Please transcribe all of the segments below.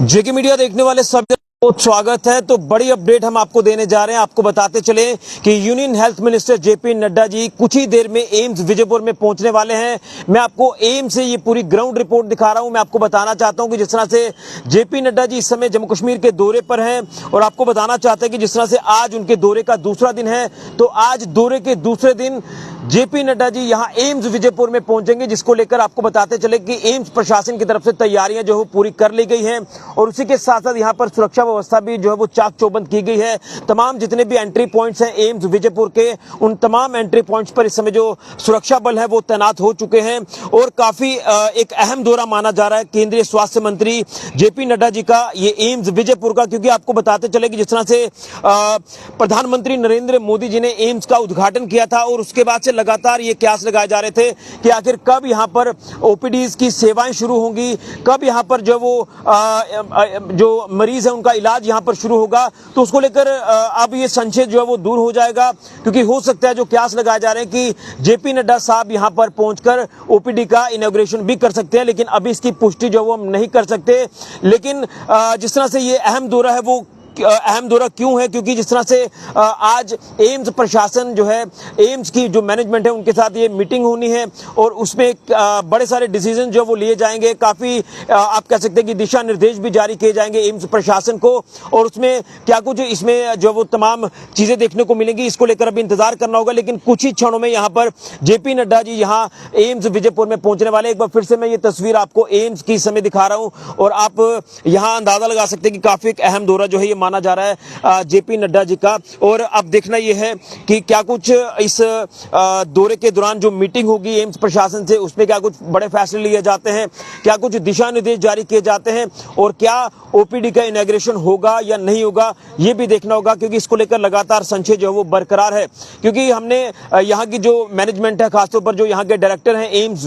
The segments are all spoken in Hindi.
जेके मीडिया देखने वाले सभी को स्वागत है। तो बड़ी अपडेट हम आपको देने जा रहे हैं। आपको बताते चले कि union health minister JP Nadda ji कुछ ही देर में एम्स विजयपुर में पहुंचने वाले हैं। मैं आपको एम्स से ये पूरी ग्राउंड रिपोर्ट दिखा रहा हूं। मैं आपको बताना चाहता हूं कि जिस तरह से जेपी नड्डा जी इस समय जम्मू कश्मीर के दौरे पर हैं और आपको बताना चाहते हैं कि जिस तरह से आज उनके दौरे का दूसरा दिन है, तो आज दौरे के दूसरे दिन जेपी नड्डा जी यहां एम्स विजयपुर में पहुंचेंगे, जिसको लेकर आपको बताते चले कि एम्स प्रशासन की तरफ से तैयारियां जो है पूरी कर ली गई हैं और उसी के साथ साथ यहां पर सुरक्षा व्यवस्था भी जो है वो चाक चौबंद की गई है। तमाम जितने भी एंट्री पॉइंट्स हैं एम्स विजयपुर के, उन तमाम एंट्री पॉइंट्स पर इस समय जो सुरक्षा बल है वो तैनात हो चुके हैं और काफी एक अहम दौरा माना जा रहा है केंद्रीय स्वास्थ्य मंत्री जेपी नड्डा जी का ये एम्स विजयपुर का, क्योंकि आपको बताते चले कि जिस तरह से प्रधानमंत्री नरेंद्र मोदी जी ने एम्स का उद्घाटन किया था और उसके बाद से लगातार ये क्यास लगाए जा रहे थे कि आखिर कब यहां पर ओपीडीज की सेवाएं शुरू होंगी, कब यहां पर जो वो जो मरीज है उनका इलाज यहां पर शुरू होगा। तो उसको लेकर अब ये संशय जो है वो दूर हो जाएगा, क्योंकि हो सकता है जो क्यास लगाए जा रहे हैं कि जेपी नड्डा साहब यहां पर पहुंचकर ओपीडी का इनॉग्रेशन भी कर सकते हैं, लेकिन अभी इसकी पुष्टि जो वो हम नहीं कर सकते। लेकिन जिस तरह से ये अहम दौरा है वो अहम दौरा क्यों है, क्योंकि जिस तरह से आज एम्स प्रशासन जो है, एम्स की जो मैनेजमेंट है उनके साथ ये मीटिंग होनी है और उसमें बड़े सारे डिसीजन जो वो लिए जाएंगे। काफी आप कह सकते हैं कि दिशा निर्देश भी जारी किए जाएंगे एम्स प्रशासन को और उसमें क्या कुछ इसमें जो वो तमाम चीजें देखने को मिलेंगी, इसको लेकर अभी इंतजार करना होगा। लेकिन कुछ ही क्षणों में यहाँ पर जेपी नड्डा जी यहाँ एम्स विजयपुर में पहुंचने वाले। एक बार फिर से मैं ये तस्वीर आपको एम्स की समय दिखा रहा हूं और आप यहाँ अंदाजा लगा सकते हैं कि काफी एक अहम दौरा जो है ये माना जा रहा है जेपी नड्डा जी का। और अब देखना यह है कि क्या कुछ इस दौरे के दौरान जो मीटिंग होगी एम्स प्रशासन से उसमें क्या कुछ बड़े फैसले लिए जाते हैं, क्या कुछ दिशा निर्देश जारी किए जाते हैं और क्या ओपीडी का इनॉग्रेशन होगा या नहीं होगा, यह भी देखना होगा, क्योंकि इसको लेकर लगातार संशय जो है वो बरकरार है। क्योंकि हमने यहाँ की जो मैनेजमेंट है, खासतौर पर जो यहाँ के डायरेक्टर हैं एम्स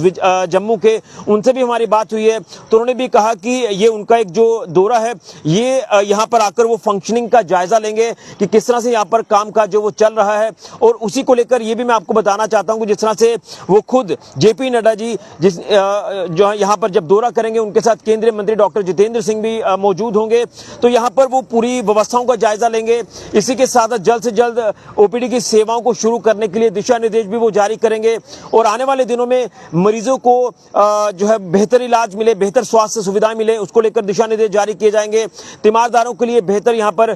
जम्मू के, उनसे भी हमारी बात हुई है तो उन्होंने भी कहा कि ये उनका एक जो दौरा है ये यहाँ पर आकर वो फंक्शनिंग का जायजा लेंगे कि किस तरह से यहाँ पर कामकाज जो वो चल रहा है। और उसी को लेकर ये भी मैं आपको बताना चाहता हूँ कि जिस तरह से वो खुद जेपी नड्डा जी जो यहाँ पर जब दौरा करेंगे उनके साथ केंद्रीय मंत्री डॉक्टर जितेंद्र सिंह भी मौजूद होंगे, तो यहाँ पर वो पूरी व्यवस्थाओं का जायजा लेंगे। इसी के साथ जल्द से जल्द ओपीडी की सेवाओं को शुरू करने के लिए दिशा निर्देश भी वो जारी करेंगे और आने वाले दिनों में मरीजों को जो है बेहतर इलाज मिले, बेहतर स्वास्थ्य सुविधाएं मिले, उसको लेकर दिशा निर्देश जारी किए जाएंगे। तीमारदारों के लिए बेहतर यहाँ पर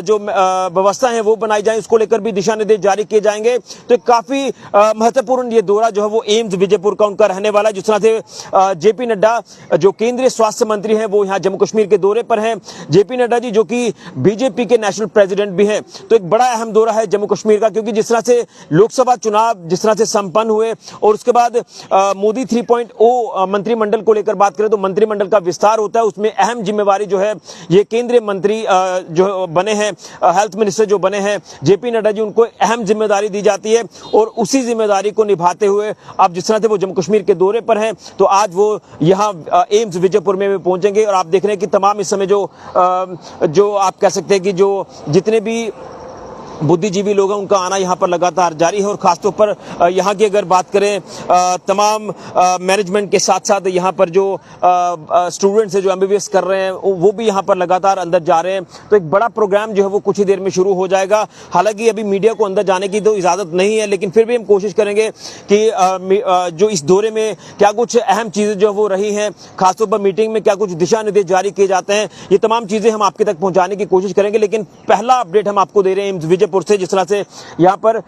जो व्यवस्था है वो बनाई जाए, उसको लेकर भी दिशा निर्देश जारी किए जाएंगे। तो काफी महत्वपूर्ण ये दौरा जो है वो एम्स विजयपुर का उनका रहने वाला है। जिस तरह से जेपी नड्डा जो केंद्रीय स्वास्थ्य मंत्री हैं वो यहाँ जम्मू कश्मीर के दौरे पर हैं। जेपी नड्डा जी जो कि बीजेपी के नेशनल प्रेसिडेंट भी हैं, तो एक बड़ा अहम दौरा है जम्मू कश्मीर का, क्योंकि जिस तरह से लोकसभा चुनाव जिस तरह से संपन्न हुए और उसके बाद मोदी 3.0 मंत्रिमंडल को लेकर बात करें तो मंत्रिमंडल का विस्तार होता है, उसमें अहम जिम्मेवारी जो है ये केंद्रीय मंत्री जो बने हैं, हेल्थ मिनिस्टर जो बने हैं जेपी नड्डा जी, उनको अहम जिम्मेदारी दी जाती है और उसी जिम्मेदारी को निभाते हुए अब जिस तरह से वो जम्मू कश्मीर के दौरे पर हैं तो आज वो यहाँ एम्स विजयपुर में पहुंचेंगे। और आप देख रहे हैं कि तमाम इस समय जो आप कह सकते हैं कि जो जितने भी बुद्धिजीवी लोग हैं उनका आना यहाँ पर लगातार जारी है और खासतौर पर यहाँ की अगर बात करें तमाम मैनेजमेंट के साथ साथ यहाँ पर जो स्टूडेंट्स हैं जो एमबीबीएस कर रहे हैं वो भी यहाँ पर लगातार अंदर जा रहे हैं। तो एक बड़ा प्रोग्राम जो है वो कुछ ही देर में शुरू हो जाएगा। हालांकि अभी मीडिया को अंदर जाने की तो इजाज़त नहीं है, लेकिन फिर भी हम कोशिश करेंगे कि जो इस दौरे में क्या कुछ अहम चीज़ें जो वो रही हैं, खासतौर पर मीटिंग में क्या कुछ दिशा निर्देश जारी किए जाते हैं, ये तमाम चीज़ें हम आपके तक पहुँचाने की कोशिश करेंगे। लेकिन पहला अपडेट हम आपको दे रहे हैं एम्स विजयपुर से, जिस तरह से यहाँ पर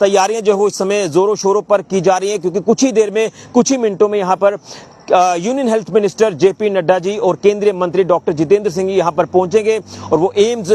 तैयारियां जो हो इस समय जोरों शोरों पर की जा रही हैं, क्योंकि कुछ ही देर में कुछ ही मिनटों में यहाँ पर union health minister JP Nadda ji और केंद्रीय मंत्री डॉक्टर जितेंद्र सिंह यहाँ पर पहुंचेंगे और वो एम्स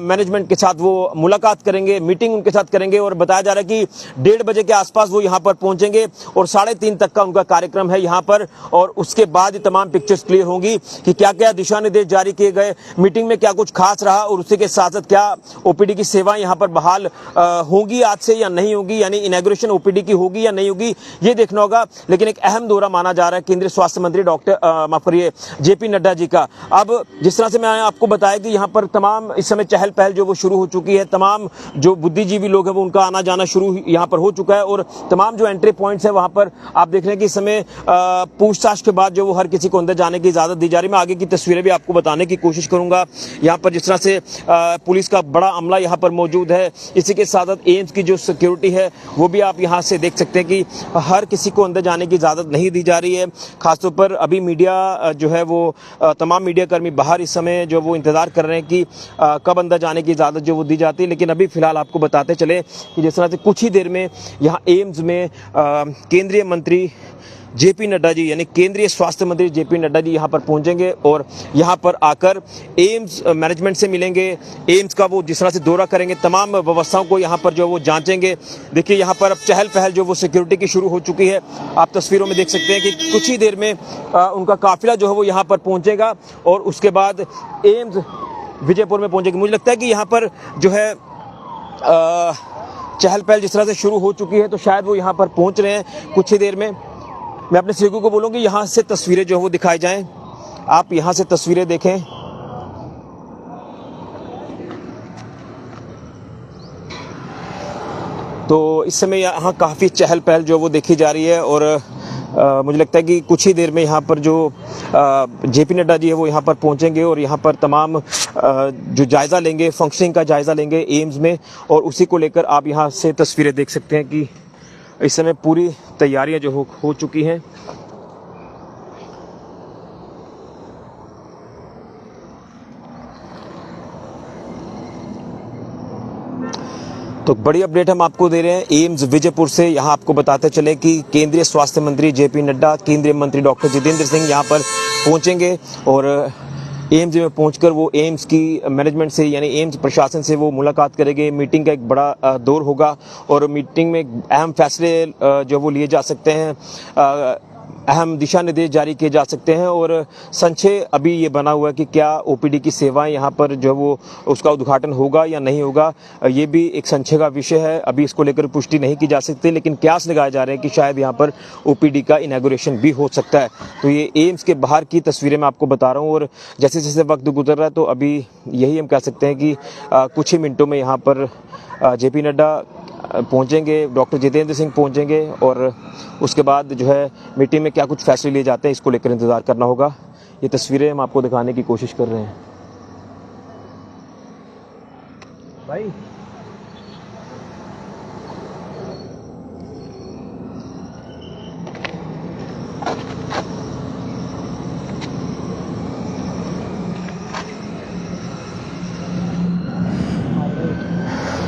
मैनेजमेंट के साथ वो मुलाकात करेंगे, मीटिंग उनके साथ करेंगे और बताया जा रहा है कि 1:30 बजे के आसपास वो यहाँ पर पहुंचेंगे और 3:30 तक का उनका कार्यक्रम है यहाँ पर। और उसके बाद तमाम पिक्चर्स क्लियर होंगी कि क्या क्या दिशा निर्देश जारी किए गए, मीटिंग में क्या कुछ खास रहा और उसी के साथ साथ क्या ओपीडी की सेवाएं यहाँ पर बहाल होंगी आज से या नहीं होगी, यानी इनॉग्रेशन ओपीडी की होगी या नहीं होगी, ये देखना होगा। लेकिन एक अहम दौरा माना जा रहा है केंद्रीय स्वास्थ्य मंत्री डॉक्टर माफ करिए जेपी नड्डा जी का। अब जिस तरह से मैं आपको बताया कि यहाँ पर तमाम इस समय चहल पहल जो वो शुरू हो चुकी है, तमाम जो बुद्धिजीवी लोग हैं वो उनका आना जाना शुरू यहाँ पर हो चुका है और तमाम जो एंट्री पॉइंट्स है वहाँ पर आप देख रहे हैं कि इस समय पूछताछ के बाद जो वो हर किसी को अंदर जाने की इजाजत दी जा रही है। मैं आगे की तस्वीरें भी आपको बताने की कोशिश करूंगा। यहाँ पर जिस तरह से पुलिस का बड़ा अमला यहाँ पर मौजूद है, इसी के साथ साथ एम्स की जो सिक्योरिटी है वो भी आप यहाँ से देख सकते हैं कि हर किसी को अंदर जाने की इजाजत नहीं दी जा रही है। खासतौर पर अभी मीडिया जो है वो तमाम मीडिया कर्मी बाहर इस समय जो वो इंतजार कर रहे हैं कि कब अंदर जाने की इजाजत जो वो दी जाती है। लेकिन अभी फिलहाल आपको बताते चले कि जिस तरह से कुछ ही देर में यहाँ एम्स में केंद्रीय मंत्री जेपी नड्डा जी यानी केंद्रीय स्वास्थ्य मंत्री जेपी नड्डा जी यहाँ पर पहुंचेंगे और यहाँ पर आकर एम्स मैनेजमेंट से मिलेंगे। एम्स का वो जिस तरह से दौरा करेंगे, तमाम व्यवस्थाओं को यहाँ पर जो वो जांचेंगे। देखिए यहाँ पर अब चहल पहल जो वो सिक्योरिटी की शुरू हो चुकी है। आप तस्वीरों में देख सकते हैं कि कुछ ही देर में उनका काफिला जो है वो यहाँ पर पहुँचेगा और उसके बाद एम्स विजयपुर में पहुँचेगी। मुझे लगता है कि यहाँ पर जो है चहल पहल जिस तरह से शुरू हो चुकी है तो शायद वो यहाँ पर पहुँच रहे हैं कुछ ही देर में। मैं अपने सहयोगी को बोलूँगी यहाँ से तस्वीरें जो है वो दिखाई जाएं। आप यहाँ से तस्वीरें देखें। तो इस समय यहाँ काफ़ी चहल पहल जो वो देखी जा रही है और मुझे लगता है कि कुछ ही देर में यहाँ पर जो जेपी नड्डा जी है वो यहाँ पर पहुँचेंगे और यहाँ पर तमाम जो जायज़ा लेंगे, फंक्शनिंग का जायज़ा लेंगे एम्स में और उसी को लेकर आप यहाँ से तस्वीरें देख सकते हैं कि इस समय पूरी तैयारियां जो हो चुकी हैं। तो बड़ी अपडेट हम आपको दे रहे हैं एम्स विजयपुर से। यहाँ आपको बताते चले कि केंद्रीय स्वास्थ्य मंत्री जेपी नड्डा, केंद्रीय मंत्री डॉक्टर जितेंद्र सिंह यहाँ पर पहुँचेंगे और एम्स में पहुंचकर वो एम्स की मैनेजमेंट से यानी एम्स प्रशासन से वो मुलाकात करेंगे। मीटिंग का एक बड़ा दौर होगा और मीटिंग में अहम फैसले जो वो लिए जा सकते हैं, अहम दिशा निर्देश जारी किए जा सकते हैं और संशय अभी ये बना हुआ है कि क्या ओपीडी की सेवाएं यहाँ पर जो वो उसका उद्घाटन होगा या नहीं होगा, ये भी एक संशय का विषय है। अभी इसको लेकर पुष्टि नहीं की जा सकती, लेकिन कयास लगाए जा रहे हैं कि शायद यहाँ पर ओपीडी का इनॉग्रेशन भी हो सकता है। तो ये एम्स के बाहर की तस्वीरें मैं आपको बता रहा हूँ और जैसे जैसे वक्त गुजर रहा है तो अभी यही हम कह सकते हैं कि कुछ ही मिनटों में यहाँ पर जेपी नड्डा पहुंचेंगे, डॉक्टर जितेंद्र सिंह पहुंचेंगे और उसके बाद जो है मीटिंग में क्या कुछ फैसले लिए जाते हैं इसको लेकर इंतजार करना होगा। ये तस्वीरें हम आपको दिखाने की कोशिश कर रहे हैं भाई।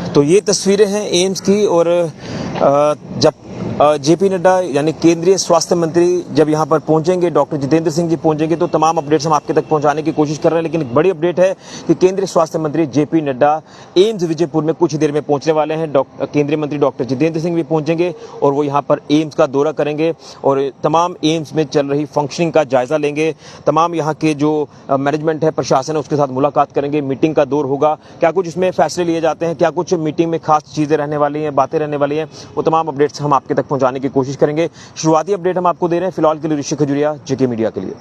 तो ये तस्वीरें हैं एम्स की और जब जेपी नड्डा यानी केंद्रीय स्वास्थ्य मंत्री जब यहाँ पर पहुंचेंगे, डॉक्टर जितेंद्र सिंह जी पहुंचेंगे तो तमाम अपडेट्स हम आपके तक पहुंचाने की कोशिश कर रहे हैं। लेकिन एक बड़ी अपडेट है कि केंद्रीय स्वास्थ्य मंत्री जेपी नड्डा एम्स विजयपुर में कुछ ही देर में पहुंचने वाले हैं। केंद्रीय मंत्री डॉक्टर जितेंद्र सिंह भी पहुंचेंगे और वो यहाँ पर एम्स का दौरा करेंगे और तमाम एम्स में चल रही फंक्शनिंग का जायजा लेंगे। तमाम यहाँ के जो मैनेजमेंट है, प्रशासन है, उसके साथ मुलाकात करेंगे। मीटिंग का दौर होगा, क्या कुछ इसमें फैसले लिए जाते हैं, क्या कुछ मीटिंग में खास चीजें रहने वाली हैं, बातें रहने वाली हैं, वो तमाम अपडेट्स हम आपके तक पहुंचाने की कोशिश करेंगे। शुरुआती अपडेट हम आपको दे रहे हैं। फिलहाल के लिए ऋषि खजुरिया, जेके मीडिया के लिए।